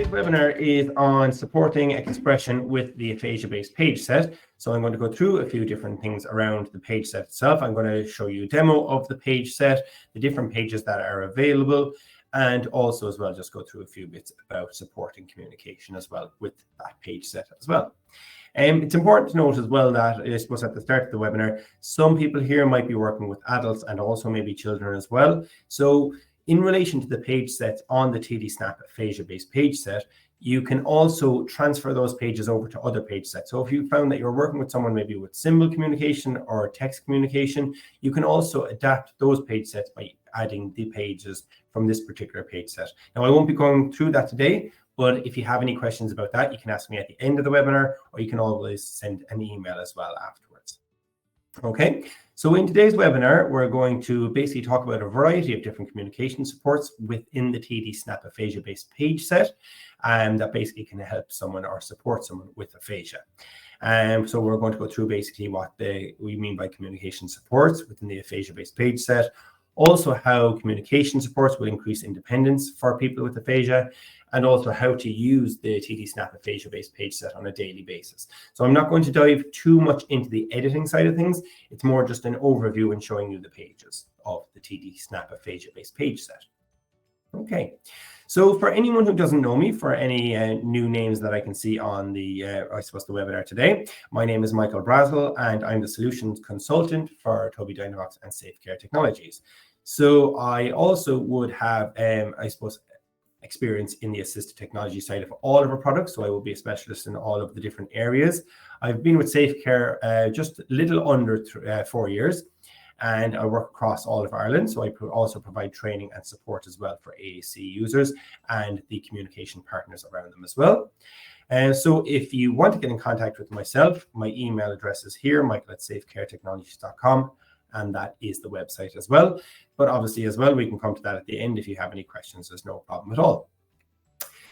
Today's webinar is on supporting expression with the aphasia-based page set. So I'm going to go through a few different things around the page set itself. I'm going to show you a demo of the page set, the different pages that are available, and also as well just go through a few bits about supporting communication as well with that page set as well. It's important to note as well that, I suppose at the start of the webinar, some people here might be working with adults and also maybe children as well. So in relation to the page sets on the TD Snap Aphasia-based page set, you can also transfer those pages over to other page sets. So if you found that you're working with someone maybe with symbol communication or text communication, you can also adapt those page sets by adding the pages from this particular page set. Now, I won't be going through that today, but if you have any questions about that, you can ask me at the end of the webinar, or you can always send an email as well afterwards. Okay, so in today's webinar, we're going to basically talk about a variety of different communication supports within the TD Snap Aphasia-based page set, and that basically can help someone or support someone with aphasia. So we're going to go through basically what we mean by communication supports within the aphasia-based page set, also how communication supports will increase independence for people with aphasia, and also how to use the TD Snap Aphasia-based page set on a daily basis. So I'm not going to dive too much into the editing side of things. It's more just an overview and showing you the pages of the TD Snap Aphasia-based page set. Okay, so for anyone who doesn't know me, for any new names that I can see on the, I suppose, the webinar today, my name is Michael Brazel, and I'm the Solutions Consultant for Tobii Dynavox and SafeCare Technologies. So I also would have, I suppose, experience in the assistive technology side of all of our products, so I will be a specialist in all of the different areas. I've been with SafeCare just a little under 4 years, and I work across all of Ireland, so I also provide training and support as well for AAC users and the communication partners around them as well. So if you want to get in contact with myself, my email address is here, michael@safecaretechnologies.com, and that is the website as well. But obviously as well, we can come to that at the end. If you have any questions, there's no problem at all.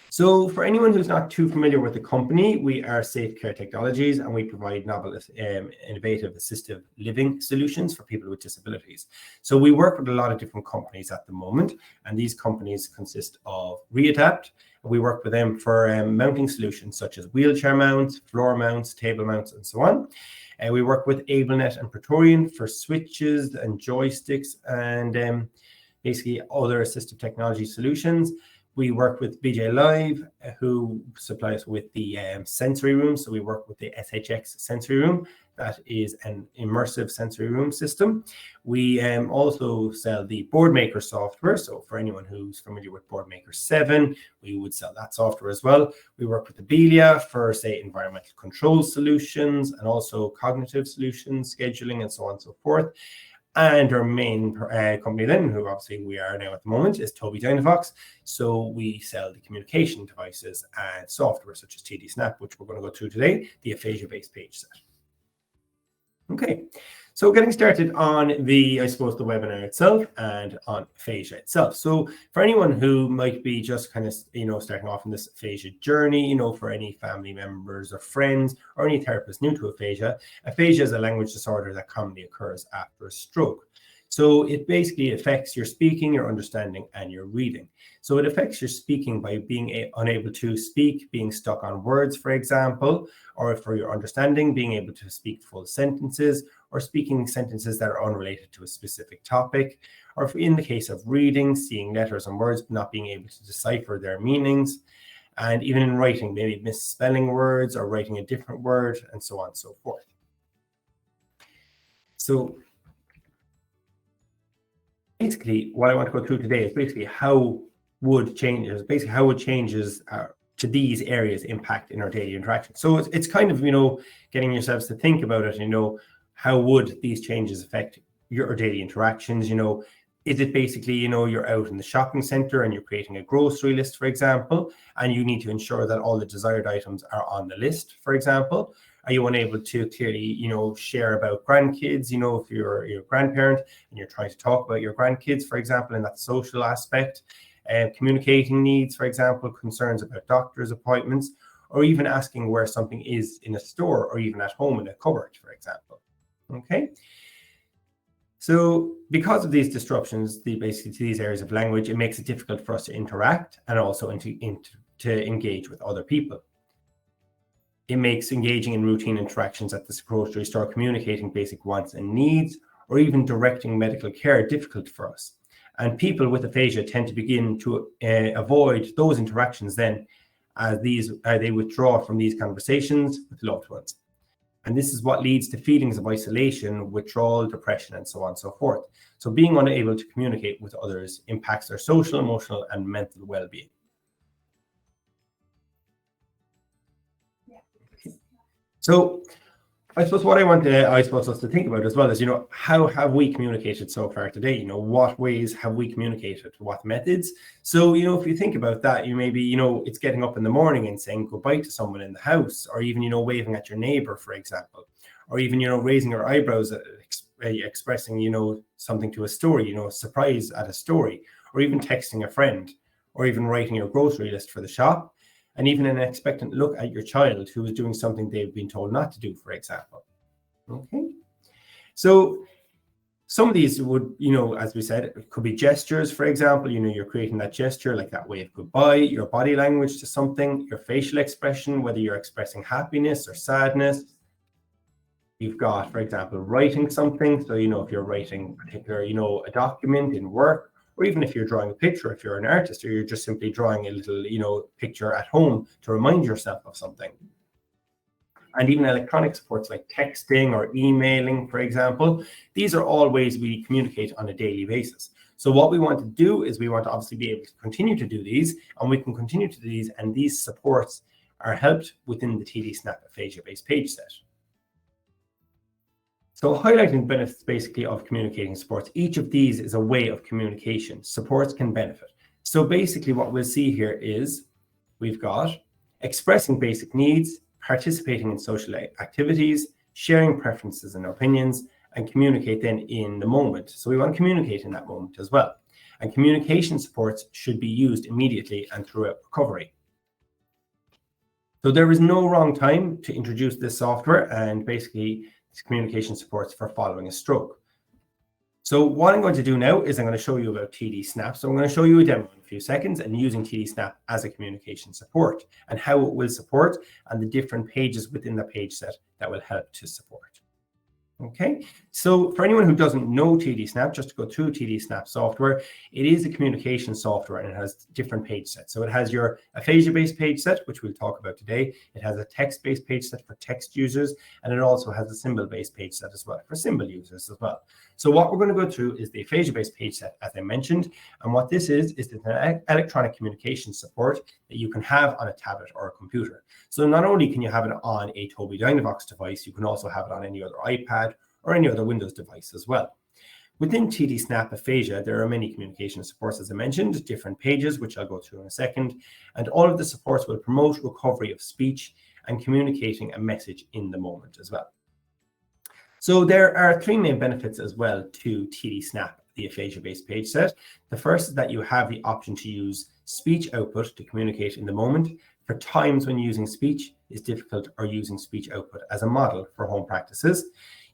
So for anyone who's not too familiar with the company, we are SafeCare Technologies, and we provide novel, innovative assistive living solutions for people with disabilities. So we work with a lot of different companies at the moment, and these companies consist of Readapt. We work with them for mounting solutions such as wheelchair mounts, floor mounts, table mounts, and so on. We work with AbleNet and Praetorian for switches and joysticks and basically other assistive technology solutions. We work with BJ Live, who supply us with the sensory room. So we work with the SHX sensory room. That is an immersive sensory room system. We also sell the Boardmaker software. So for anyone who's familiar with Boardmaker 7, we would sell that software as well. We work with the Belia for, say, environmental control solutions and also cognitive solutions, scheduling, and so on and so forth. And our main company then, who obviously we are now at the moment, is Tobii Dynavox. So we sell the communication devices and software such as TD Snap, which we're going to go through today, the aphasia-based page set. Okay, so getting started on the, I suppose, the webinar itself and on aphasia itself. So for anyone who might be just kind of, starting off in this aphasia journey, for any family members or friends or any therapist new to aphasia, aphasia is a language disorder that commonly occurs after a stroke. So it basically affects your speaking, your understanding, and your reading. So it affects your speaking by being unable to speak, being stuck on words, for example, or for your understanding, being able to speak full sentences, or speaking sentences that are unrelated to a specific topic, or if in the case of reading, seeing letters and words, not being able to decipher their meanings, and even in writing, maybe misspelling words or writing a different word, and so on and so forth. So basically, what I want to go through today is basically how would changes to these areas impact in our daily interaction. So it's kind of, getting yourselves to think about it, how would these changes affect your daily interactions? Is it basically, you're out in the shopping center and you're creating a grocery list, for example, and you need to ensure that all the desired items are on the list, for example? Are you unable to clearly, share about grandkids, if you're a grandparent and you're trying to talk about your grandkids, for example, in that social aspect, communicating needs, for example, concerns about doctor's appointments, or even asking where something is in a store or even at home in a cupboard, for example. Okay. So because of these disruptions, basically to these areas of language, it makes it difficult for us to interact and also to engage with other people. It makes engaging in routine interactions at the grocery store, communicating basic wants and needs, or even directing medical care difficult for us. And people with aphasia tend to begin to avoid those interactions then as they withdraw from these conversations with loved ones. And this is what leads to feelings of isolation, withdrawal, depression, and so on and so forth. So being unable to communicate with others impacts their social, emotional, and mental well-being. So I suppose what I want us to think about as well is, how have we communicated so far today? What ways have we communicated? What methods? So, if you think about that, maybe, it's getting up in the morning and saying goodbye to someone in the house, or even, waving at your neighbor, for example, or even, raising your eyebrows, expressing, something to a story, a surprise at a story, or even texting a friend, or even writing your grocery list for the shop. And even an expectant look at your child who is doing something they've been told not to do, for example. Okay. So some of these would, as we said, it could be gestures, for example, you're creating that gesture, like that wave goodbye, your body language to something, your facial expression, whether you're expressing happiness or sadness. You've got, for example, writing something. So, if you're writing particular, a document in work, or even if you're drawing a picture, if you're an artist, or you're just simply drawing a little, picture at home to remind yourself of something. And even electronic supports like texting or emailing, for example, these are all ways we communicate on a daily basis. So what we want to do is we want to obviously be able to continue to do these, and we can continue to do these, and these supports are helped within the TD Snap Aphasia-based page set. So highlighting benefits basically of communicating supports. Each of these is a way of communication. Supports can benefit. So basically what we'll see here is we've got expressing basic needs, participating in social activities, sharing preferences and opinions, and communicate then in the moment. So we want to communicate in that moment as well. And communication supports should be used immediately and throughout recovery. So there is no wrong time to introduce this software, and basically communication supports for following a stroke. So what I'm going to do now is I'm going to show you about TD Snap. So I'm going to show you a demo in a few seconds and using TD Snap as a communication support and how it will support and the different pages within the page set that will help to support. Okay, so for anyone who doesn't know TD Snap, just to go through TD Snap software, it is a communication software and it has different page sets. So it has your aphasia-based page set, which we'll talk about today. It has a text-based page set for text users, and it also has a symbol-based page set as well for symbol users as well. So what we're going to go through is the aphasia-based page set, as I mentioned, and what this is an electronic communication support that you can have on a tablet or a computer. So not only can you have it on a Tobii Dynavox device, you can also have it on any other iPad or any other Windows device as well. Within TD Snap Aphasia, there are many communication supports, as I mentioned, different pages, which I'll go through in a second, and all of the supports will promote recovery of speech and communicating a message in the moment as well. So there are three main benefits as well to TD Snap, the aphasia-based page set. The first is that you have the option to use speech output to communicate in the moment for times when using speech is difficult or using speech output as a model for home practices.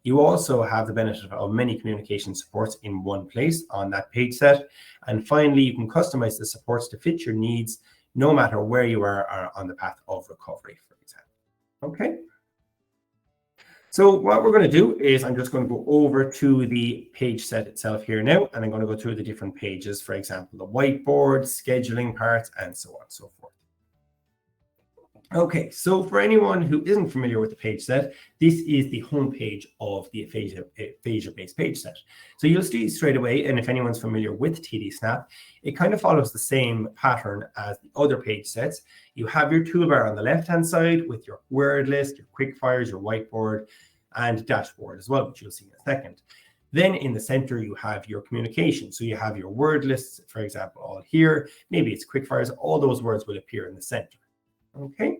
You also have the benefit of many communication supports in one place on that page set. And finally, you can customize the supports to fit your needs, no matter where you are on the path of recovery, for example. Okay. So what we're going to do is I'm just going to go over to the page set itself here now, and I'm going to go through the different pages, for example, the whiteboard, scheduling parts, and so on and so forth. Okay, so for anyone who isn't familiar with the page set, this is the home page of the aphasia-based page set. So you'll see straight away, and if anyone's familiar with TD Snap, it kind of follows the same pattern as the other page sets. You have your toolbar on the left-hand side with your word list, your quick fires, your whiteboard, and dashboard as well, which you'll see in a second. Then in the center, you have your communication. So you have your word lists, for example, all here. Maybe it's quick fires. All those words will appear in the center. Okay,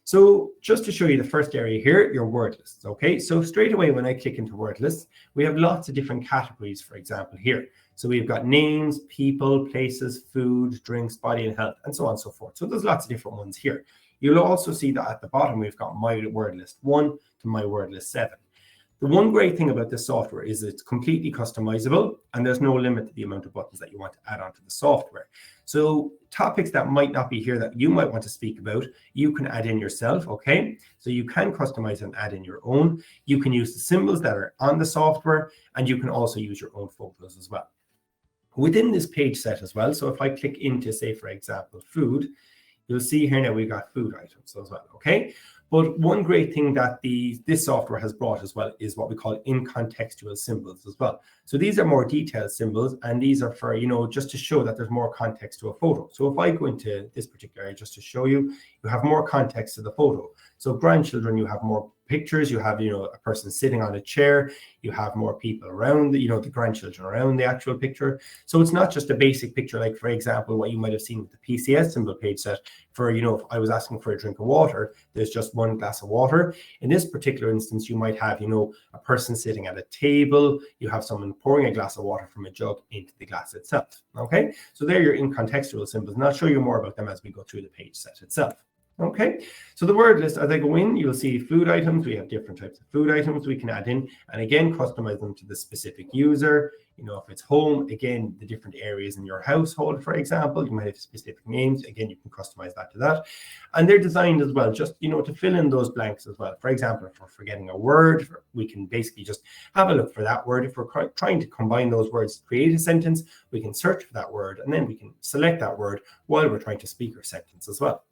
so just to show you the first area here, your word lists. Okay, so straight away when I click into word lists, we have lots of different categories, for example, here. So we've got names, people, places, food, drinks, body and health, and so on and so forth. So there's lots of different ones here. You'll also see that at the bottom, we've got my word list 1 to my word list 7. The one great thing about this software is it's completely customizable and there's no limit to the amount of buttons that you want to add onto the software. So topics that might not be here that you might want to speak about, you can add in yourself, okay? So you can customize and add in your own. You can use the symbols that are on the software, and you can also use your own photos as well. Within this page set as well, so if I click into, say, for example, food, you'll see here now we've got food items as well, okay? But one great thing that this software has brought as well is what we call in-contextual symbols as well. So these are more detailed symbols, and these are for, just to show that there's more context to a photo. So if I go into this particular area just to show you, you have more context to the photo. So grandchildren, you have more pictures, you have, a person sitting on a chair, you have more people around, the grandchildren around the actual picture. So it's not just a basic picture, like, for example, what you might have seen with the PCS symbol page set for, if I was asking for a drink of water, there's just one glass of water. In this particular instance, you might have, a person sitting at a table, you have someone pouring a glass of water from a jug into the glass itself, okay? So they're your in-contextual symbols, and I'll show you more about them as we go through the page set itself. Okay, so the word list, as I go in, you'll see food items. We have different types of food items we can add in, and again, customize them to the specific user. If it's home, again, the different areas in your household, for example, you might have specific names. Again, you can customize that to that. And they're designed as well, just, to fill in those blanks as well. For example, if we're forgetting a word, we can basically just have a look for that word. If we're trying to combine those words to create a sentence, we can search for that word, and then we can select that word while we're trying to speak our sentence as well.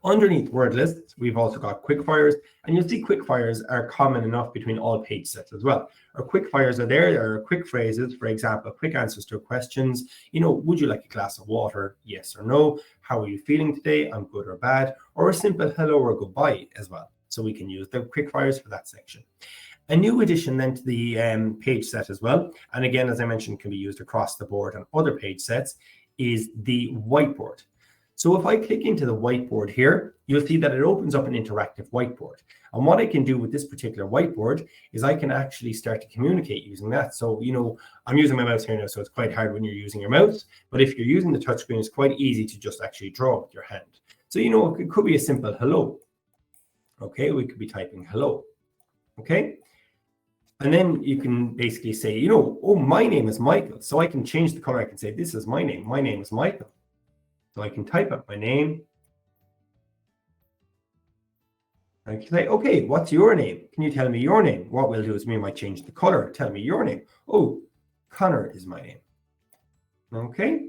Underneath word lists, we've also got quickfires, and you'll see quickfires are common enough between all page sets as well. Our quickfires are there are quick phrases, for example, quick answers to questions. Would you like a glass of water? Yes or no. How are you feeling today? I'm good or bad. Or a simple hello or goodbye as well. So we can use the quickfires for that section. A new addition then to the page set as well, and again, as I mentioned, can be used across the board on other page sets, is the whiteboard. So if I click into the whiteboard here, you'll see that it opens up an interactive whiteboard. And what I can do with this particular whiteboard is I can actually start to communicate using that. So, I'm using my mouse here now, so it's quite hard when you're using your mouse. But if you're using the touchscreen, it's quite easy to just actually draw with your hand. So, it could be a simple hello. Okay, we could be typing hello. Okay. And then you can basically say, oh, my name is Michael. So I can change the color. I can say, this is my name. My name is Michael. So I can type up my name. I can say, okay, what's your name? Can you tell me your name? What we'll do is we might change the color. Tell me your name. Oh, Connor is my name. Okay.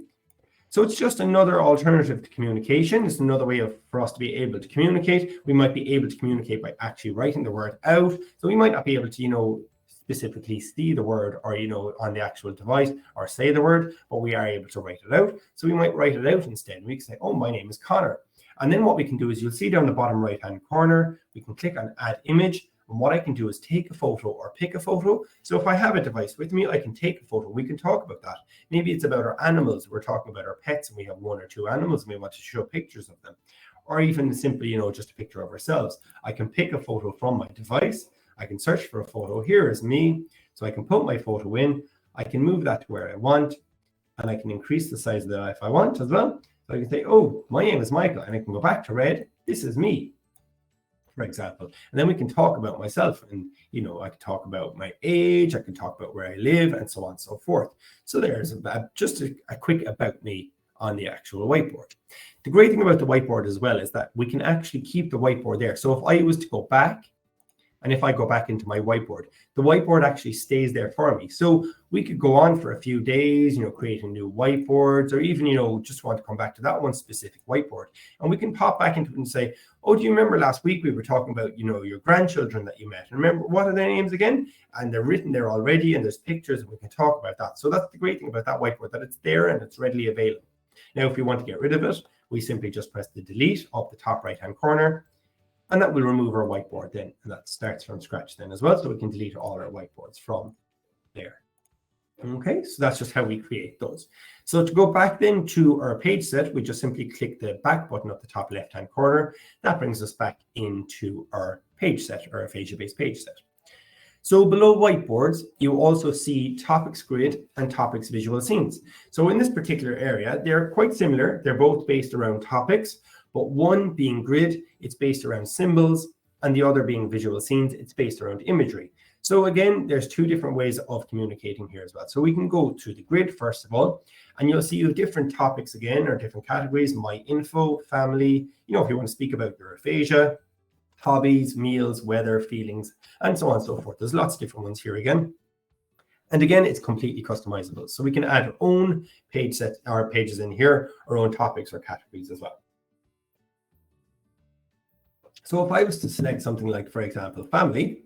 So it's just another alternative to communication. It's another way for us to be able to communicate. We might be able to communicate by actually writing the word out. So we might not be able to, specifically see the word or, on the actual device or say the word, but we are able to write it out. So we might write it out instead. We can say, oh, my name is Connor. And then what we can do is you'll see down the bottom right-hand corner, we can click on add image. And what I can do is take a photo or pick a photo. So if I have a device with me, I can take a photo. We can talk about that. Maybe it's about our animals. We're talking about our pets and we have one or two animals and we want to show pictures of them. Or even simply, just a picture of ourselves. I can pick a photo from my device. I can search for a photo. Here is me. So I can put my photo in. I can move that to where I want. And I can increase the size of that if I want as well. So I can say, oh, my name is Michael. And I can go back to red. This is me, for example. And then we can talk about myself. And, I can talk about my age. I can talk about where I live and so on and so forth. So there's just a quick about me on the actual whiteboard. The great thing about the whiteboard as well is that we can actually keep the whiteboard there. So if I was to go back, and if I go back into my whiteboard, the whiteboard actually stays there for me. So we could go on for a few days, creating new whiteboards, or even, just want to come back to that one specific whiteboard. And we can pop back into it and say, oh, do you remember last week we were talking about, your grandchildren that you met? And remember, what are their names again? And they're written there already, and there's pictures, and we can talk about that. So that's the great thing about that whiteboard, that it's there and it's readily available. Now, if we want to get rid of it, we simply just press the delete up the top right-hand corner. And that will remove our whiteboard then. And that starts from scratch then as well. So we can delete all our whiteboards from there. Okay, so that's just how we create those. So to go back then to our page set, we just simply click the back button at the top left-hand corner. That brings us back into our page set, or aphasia-based page set. So below whiteboards, you also see topics grid and topics visual scenes. So in this particular area, they're quite similar. They're both based around topics. But one being grid, it's based around symbols, and the other being visual scenes, it's based around imagery. So again, there's two different ways of communicating here as well. So we can go to the grid first of all, and you'll see you have different topics again, or different categories: my info, family, if you want to speak about your aphasia, hobbies, meals, weather, feelings, and so on and so forth. There's lots of different ones here again. And again, it's completely customizable. So we can add our own page set, our pages in here, our own topics or categories as well. So if I was to select something like, for example, family,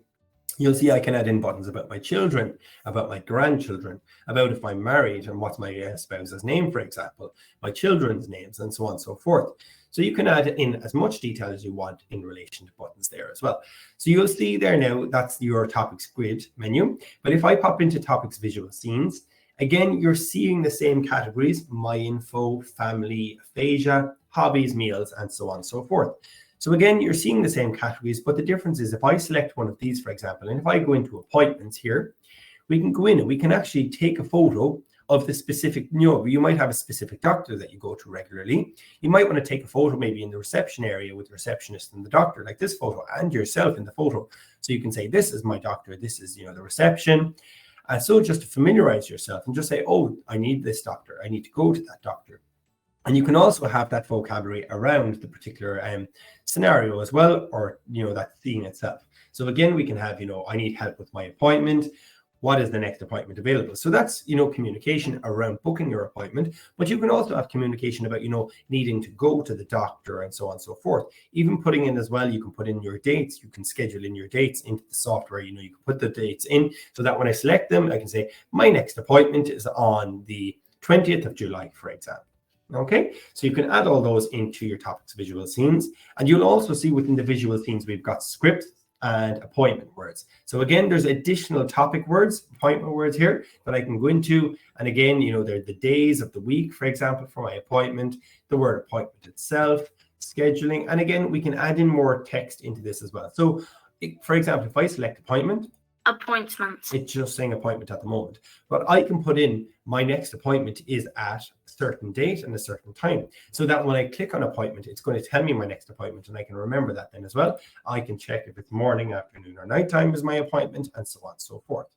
you'll see I can add in buttons about my children, about my grandchildren, about if I'm married and what's my spouse's name, for example, my children's names, and so on and so forth. So you can add in as much detail as you want in relation to buttons there as well. So you'll see there now, that's your topics grid menu. But if I pop into topics visual scenes, again, you're seeing the same categories: my info, family, aphasia, hobbies, meals, and so on and so forth. So again, you're seeing the same categories, but the difference is if I select one of these, for example, and if I go into appointments here, we can go in and we can actually take a photo of the specific, you might have a specific doctor that you go to regularly. You might want to take a photo maybe in the reception area with the receptionist and the doctor, like this photo, and yourself in the photo. So you can say, this is my doctor, this is, the reception. And so just to familiarize yourself and just say, oh, I need this doctor, I need to go to that doctor. And you can also have that vocabulary around the particular scenario as well, or, that theme itself. So again, we can have, I need help with my appointment. What is the next appointment available? So that's, communication around booking your appointment, but you can also have communication about, needing to go to the doctor and so on and so forth. Even putting in as well, you can put in your dates. You can schedule in your dates into the software. You can put the dates in so that when I select them, I can say my next appointment is on the 20th of July, for example. Okay, so you can add all those into your topics visual scenes, and you'll also see within the visual scenes we've got scripts and appointment words. So again, there's additional topic words, appointment words here that I can go into. And again, they're the days of the week, for example, for my appointment, the word appointment itself, scheduling. And again, we can add in more text into this as well. So for example, if I select appointments, it's just saying appointment at the moment, but I can put in my next appointment is at a certain date and a certain time, so that when I click on appointment, it's going to tell me my next appointment, and I can remember that then as well. I can check if it's morning, afternoon, or nighttime is my appointment, and so on and so forth.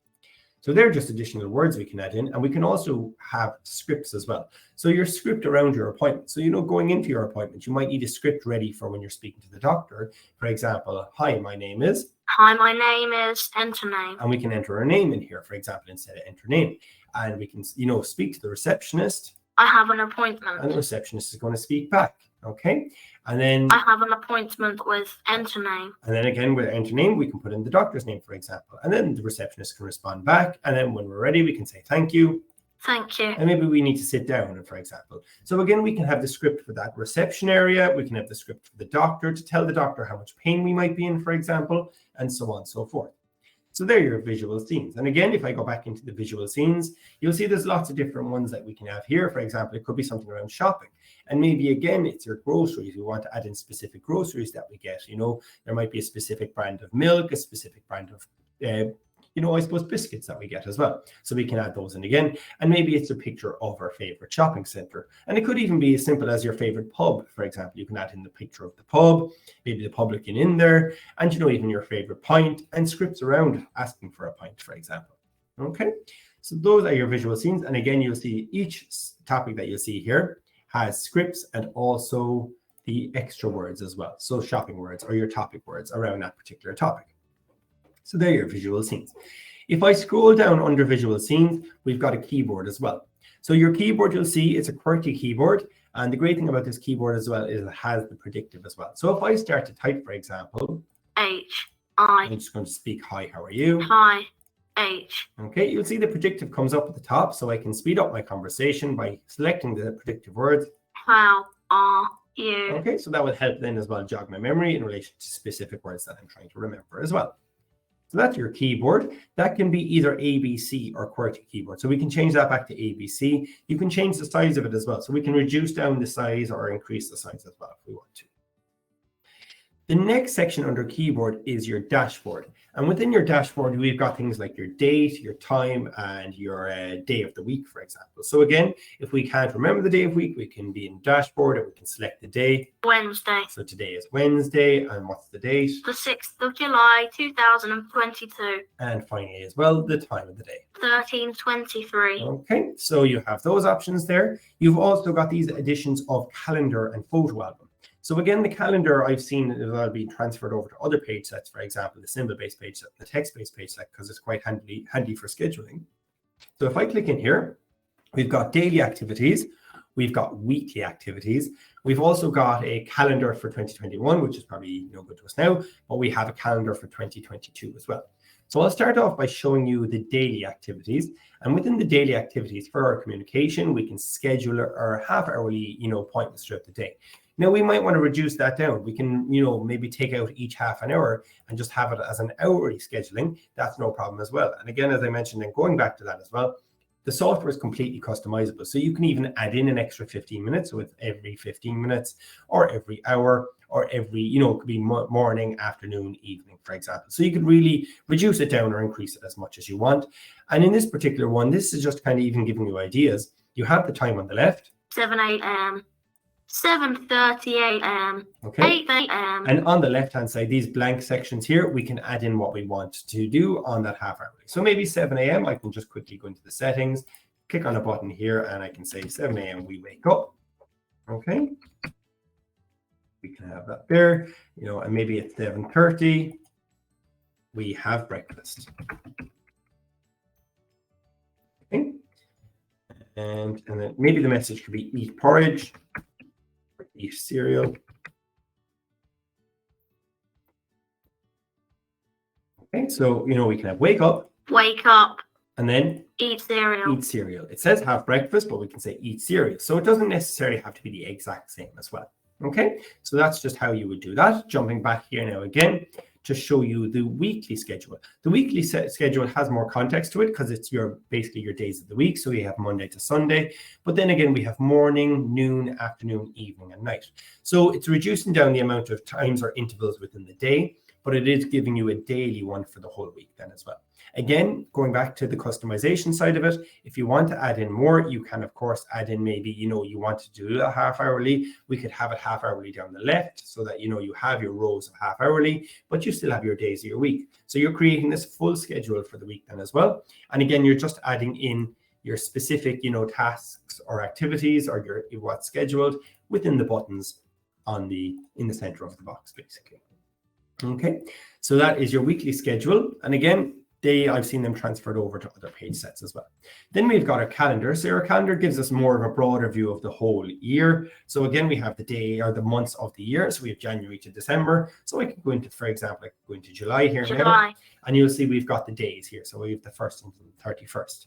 So they're just additional words we can add in, and we can also have scripts as well. So your script around your appointment. So, going into your appointment, you might need a script ready for when you're speaking to the doctor. For example, hi, my name is, enter name. And we can enter our name in here, for example, instead of enter name. And we can, speak to the receptionist. I have an appointment. And the receptionist is going to speak back. Okay. And then I have an appointment with enter name. And then again, with enter name, we can put in the doctor's name, for example. And then the receptionist can respond back. And then when we're ready, we can say thank you. Thank you. And maybe we need to sit down, for example. So again, we can have the script for that reception area. We can have the script for the doctor to tell the doctor how much pain we might be in, for example, and so on and so forth. So there are your visual scenes. And again, if I go back into the visual scenes, you'll see there's lots of different ones that we can have here. For example, it could be something around shopping. And maybe, again, it's your groceries. We want to add in specific groceries that we get. There might be a specific brand of milk, a specific brand of I suppose biscuits that we get as well. So we can add those in again. And maybe it's a picture of our favorite shopping center. And it could even be as simple as your favorite pub, for example. You can add in the picture of the pub, maybe the publican in there, and even your favorite pint, and scripts around asking for a pint, for example. Okay, so those are your visual scenes. And again, you'll see each topic that you'll see here has scripts and also the extra words as well. So shopping words or your topic words around that particular topic. So there are your visual scenes. If I scroll down under visual scenes, we've got a keyboard as well. So your keyboard, you'll see it's a QWERTY keyboard. And the great thing about this keyboard as well is it has the predictive as well. So if I start to type, for example, I'm just going to speak, hi, how are you? Hi, H. Okay, you'll see the predictive comes up at the top, so I can speed up my conversation by selecting the predictive words. How are you? Okay, so that will help then as well jog my memory in relation to specific words that I'm trying to remember as well. So that's your keyboard. That can be either ABC or QWERTY keyboard. So we can change that back to ABC. You can change the size of it as well. So we can reduce down the size or increase the size as well if we want to. The next section under keyboard is your dashboard. And within your dashboard, we've got things like your date, your time, and your day of the week, for example. So again, if we can't remember the day of week, we can be in dashboard and we can select the day. Wednesday. So today is Wednesday, and what's the date? The 6th of July, 2022. And finally as well, the time of the day. 13:23. Okay, so you have those options there. You've also got these additions of calendar and photo album. So again, the calendar I've seen will be transferred over to other page sets, for example, the symbol-based page set, the text-based page set, because it's quite handy for scheduling. So if I click in here, we've got daily activities, we've got weekly activities, we've also got a calendar for 2021, which is probably no good to us now, but we have a calendar for 2022 as well. So I'll start off by showing you the daily activities. And within the daily activities for our communication, we can schedule our half-hourly, appointments throughout the day. Now, we might want to reduce that down. We can, maybe take out each half an hour and just have it as an hourly scheduling. That's no problem as well. And again, as I mentioned, and going back to that as well, the software is completely customizable. So you can even add in an extra 15 minutes with every 15 minutes or every hour or every, it could be morning, afternoon, evening, for example. So you could really reduce it down or increase it as much as you want. And in this particular one, this is just kind of even giving you ideas. You have the time on the left. 7 a.m. 7:30 a.m. Okay. 8 a.m. And on the left-hand side, these blank sections here, we can add in what we want to do on that half hourly. So maybe 7 a.m., I can just quickly go into the settings, click on a button here, and I can say 7 a.m. we wake up. Okay. We can have that there, and maybe at 7:30, we have breakfast. Okay. And then maybe the message could be eat porridge, or eat cereal. Okay, so we can have wake up, and then eat cereal. Eat cereal. It says have breakfast, but we can say eat cereal. So it doesn't necessarily have to be the exact same as well. Okay, so that's just how you would do that. Jumping back here now again to show you the weekly schedule. The weekly schedule has more context to it because it's basically your days of the week. So we have Monday to Sunday, but then again, we have morning, noon, afternoon, evening, and night. So it's reducing down the amount of times or intervals within the day, but it is giving you a daily one for the whole week then as well. Again, going back to the customization side of it, if you want to add in more, you can, of course, add in maybe, you want to do a half hourly. We could have it half hourly down the left so that, you have your rows of half hourly, but you still have your days of your week. So you're creating this full schedule for the week then as well. And again, you're just adding in your specific, tasks or activities or what's scheduled within the buttons in the center of the box, basically. Okay, so that is your weekly schedule. And again, I've seen them transferred over to other page sets as well. Then we've got our calendar. So our calendar gives us more of a broader view of the whole year. So again, we have the day or the months of the year. So we have January to December. So I can go into, for example, I can go into July here now, and you'll see we've got the days here. So we have the 1st until the 31st.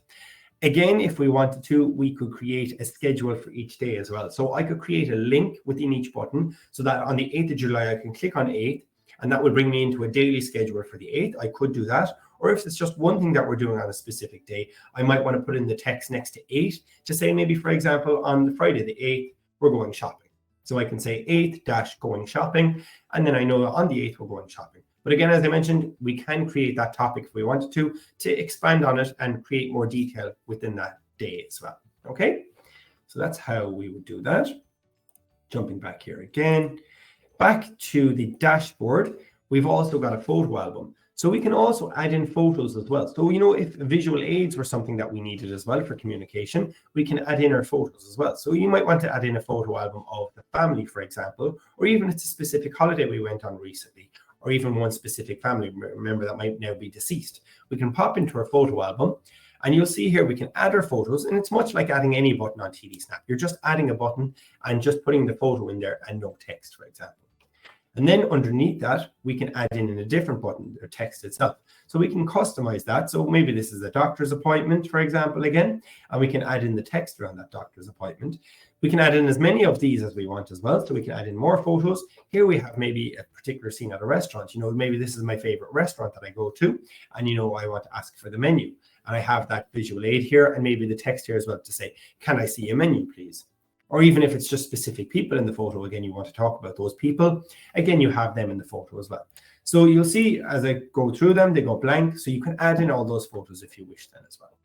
Again, if we wanted to, we could create a schedule for each day as well. So I could create a link within each button so that on the 8th of July, I can click on 8, and that would bring me into a daily schedule for the 8th. I could do that. Or if it's just one thing that we're doing on a specific day, I might want to put in the text next to 8 to say maybe, for example, on the Friday the 8th, we're going shopping. So I can say 8th - going shopping, and then I know on the 8th we're going shopping. But again, as I mentioned, we can create that topic if we wanted to expand on it and create more detail within that day as well. Okay, so that's how we would do that. Jumping back here again, back to the dashboard, we've also got a photo album. So we can also add in photos as well. So, if visual aids were something that we needed as well for communication, we can add in our photos as well. So you might want to add in a photo album of the family, for example, or even it's a specific holiday we went on recently, or even one specific family member that might now be deceased. We can pop into our photo album, and you'll see here we can add our photos, and it's much like adding any button on TD Snap. You're just adding a button and just putting the photo in there and no text, for example. And then underneath that, we can add in a different button, or text itself. So we can customize that. So maybe this is a doctor's appointment, for example, again, and we can add in the text around that doctor's appointment. We can add in as many of these as we want as well. So we can add in more photos. Here we have maybe a particular scene at a restaurant. Maybe this is my favorite restaurant that I go to, and I want to ask for the menu. And I have that visual aid here, and maybe the text here as well to say, can I see a menu, please? or even if it's just specific people in the photo, again, you want to talk about those people, again, you have them in the photo as well. So you'll see as I go through them, they go blank. So you can add in all those photos if you wish then as well.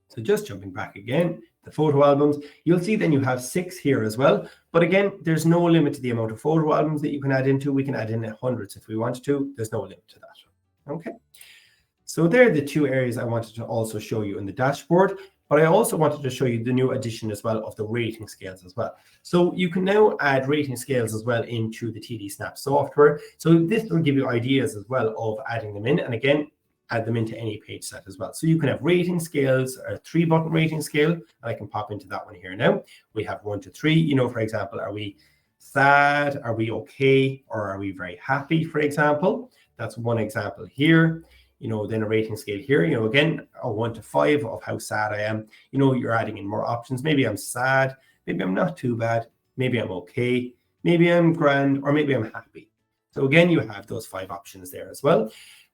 So just jumping back again, the photo albums, you'll see then you have 6 here as well. But again, there's no limit to the amount of photo albums that you can add into. We can add in hundreds if we want to. There's no limit to that. Okay. So there are the 2 areas I wanted to also show you in the dashboard. But I also wanted to show you the new addition as well of the rating scales as well. So you can now add rating scales as well into the TD Snap software. So this will give you ideas as well of adding them in. And again, add them into any page set as well. So you can have rating scales, a 3-button rating scale. I can pop into that one here now. We have 1 to 3. You know, for example, are we sad? Are we okay? Or are we very happy, for example? That's one example here. You know, then a rating scale here, you know, again, a 1 to 5 of how sad I am. You know, you're adding in more options. Maybe I'm sad. Maybe I'm not too bad. Maybe I'm okay. Maybe I'm grand, or maybe I'm happy. So again, you have those 5 options there as well.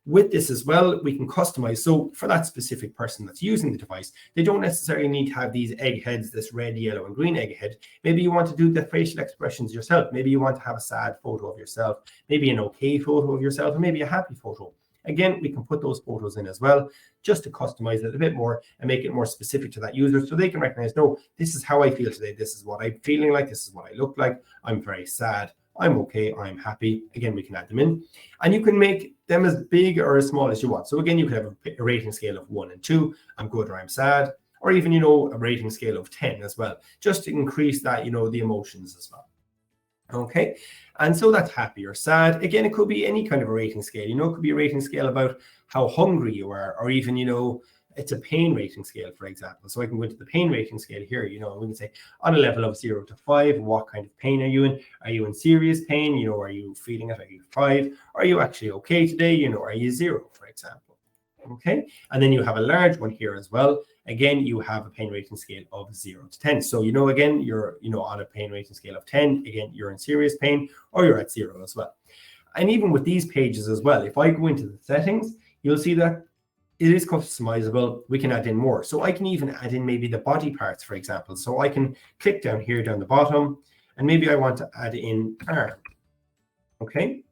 With this as well, we can customize. So for that specific person that's using the device, they don't necessarily need to have these eggheads, this red, yellow, and green egghead. Maybe you want to do the facial expressions yourself. Maybe you want to have a sad photo of yourself, maybe an okay photo of yourself, or maybe a happy photo. Again, we can put those photos in as well, just to customize it a bit more and make it more specific to that user so they can recognize, no, this is how I feel today. This is what I'm feeling like. This is what I look like. I'm very sad. I'm okay. I'm happy. Again, we can add them in. And you can make them as big or as small as you want. So again, you can have a rating scale of 1 and 2. I'm good or I'm sad. Or even, you know, a rating scale of 10 as well, just to increase that, you know, the emotions as well. Okay, and so that's happy or sad. Again, it could be any kind of a rating scale. You know, it could be a rating scale about how hungry you are, or even, you know, it's a pain rating scale, for example. So I can go into the pain rating scale here, you know, and we can say on a level of 0 to 5, what kind of pain are you in? Are you in serious pain? You know, are you feeling it? Are you 5? Are you actually okay today? You know, are you 0, for example? Okay, and then you have a large one here as well. Again, you have a pain rating scale of 0 to 10. So, you know, again, you're, you know, on a pain rating scale of 10, again, you're in serious pain, or you're at 0 as well. And even with these pages as well, if I go into the settings, you'll see that it is customizable. We can add in more. So I can even add in maybe the body parts, for example. So I can click down here, down the bottom, and maybe I want to add in arm. Okay.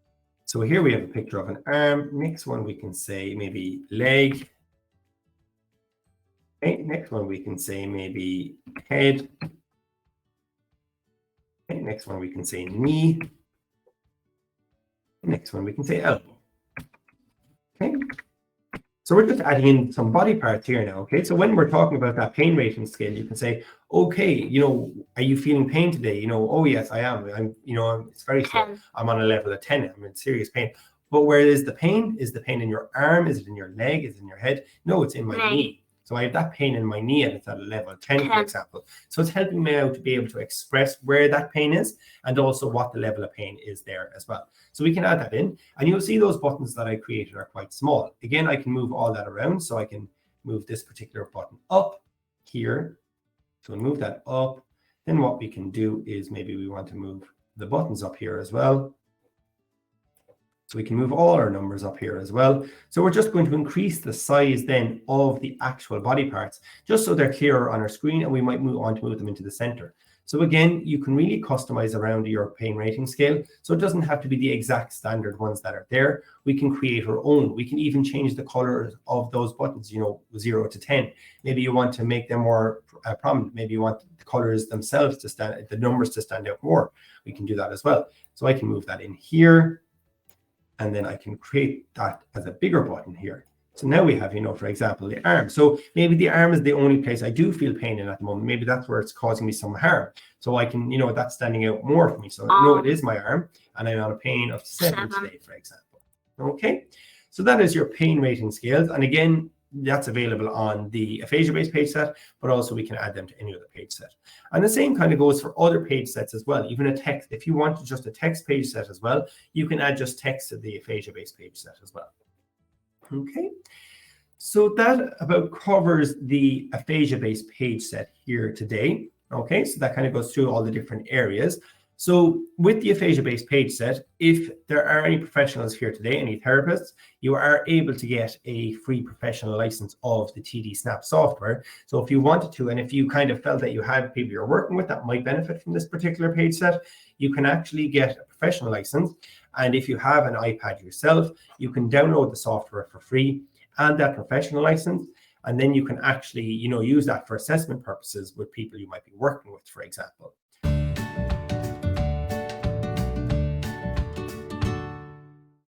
So here we have a picture of an arm. Next one, we can say maybe leg. Okay, next one, we can say maybe head. Okay, next one, we can say knee. Next one, we can say elbow. Okay. So we're just adding in some body parts here now, okay? So when we're talking about that pain rating scale, you can say, okay, you know, are you feeling pain today? You know, oh yes, I am. I'm, you know, it's very slow. I'm on a level of 10. I'm in serious pain. But where is the pain? Is the pain in your arm? Is it in your leg? Is it in your head? No, it's in my knee. So I have that pain in my knee and it's at a level 10, for example. So it's helping me out to be able to express where that pain is and also what the level of pain is there as well. So we can add that in, and you'll see those buttons that I created are quite small. Again, I can move all that around. So I can move this particular button up here. So we'll move that up. Then what we can do is maybe we want to move the buttons up here as well. So we can move all our numbers up here as well. So we're just going to increase the size then of the actual body parts, just so they're clearer on our screen, and we might want to move them into the center. So again, you can really customize around your pain rating scale. So it doesn't have to be the exact standard ones that are there. We can create our own. We can even change the colors of those buttons, you know, 0 to 10. Maybe you want to make them more prominent. Maybe you want the colors themselves to stand, the numbers to stand out more. We can do that as well. So I can move that in here. And then I can create that as a bigger button here. So now we have, you know, for example, the arm. So maybe the arm is the only place I do feel pain in at the moment. Maybe that's where it's causing me some harm. So I can, you know, that's standing out more for me. So I know it is my arm, and I'm on a pain of 7 today, for example. Okay. So that is your pain rating scales. And again, that's available on the aphasia-based page set, but also we can add them to any other page set. And the same kind of goes for other page sets as well. Even a text, if you want just a text page set as well, you can add just text to the aphasia-based page set as well. Okay, so that about covers the aphasia-based page set here today. Okay, so that kind of goes through all the different areas. So with the aphasia-based page set, if there are any professionals here today, any therapists, you are able to get a free professional license of the TD Snap software. So if you wanted to, and if you kind of felt that you had people you're working with that might benefit from this particular page set, you can actually get a professional license. And if you have an iPad yourself, you can download the software for free and that professional license. And then you can actually, use that for assessment purposes with people you might be working with, for example.